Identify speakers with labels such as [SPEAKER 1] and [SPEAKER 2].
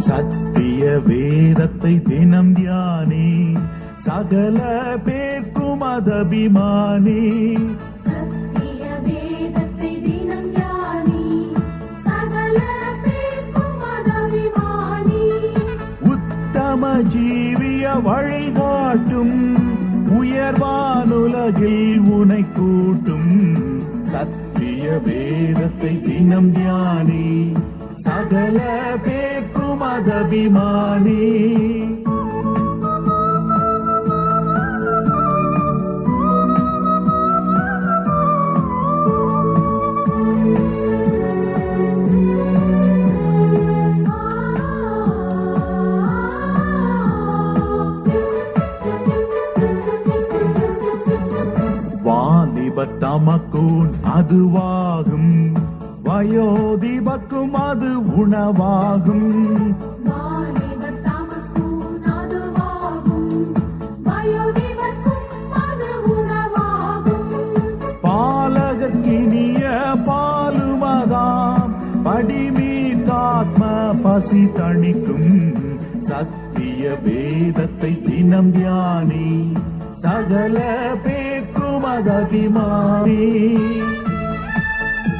[SPEAKER 1] சத்திய வேதத்தை தினம் தியானி, சகல பேர்க்கும் அதபிமானி.
[SPEAKER 2] சத்திய வேதத்தை தினம் தியானி, சகல பேர்க்கும் அதபிமானி.
[SPEAKER 1] உத்தம ஜீவிய வழிகாட்டும், உயர்வானுலகில் உனை கூட்டும். சத்திய வேதத்தை தினம் தியானி, சகல பேர்க்கும் அதபிமானி. தமக்கும் அதுவாகும், வயோதிபக்கும் அது உணவாகும். பாலகர்க்கினிய பாலுமதாம், படிமீதாத்ம பசி தணிக்கும். சத்திய வேதத்தை தினம் தியானி, சகல பேர்க்கும் அதபிமானி.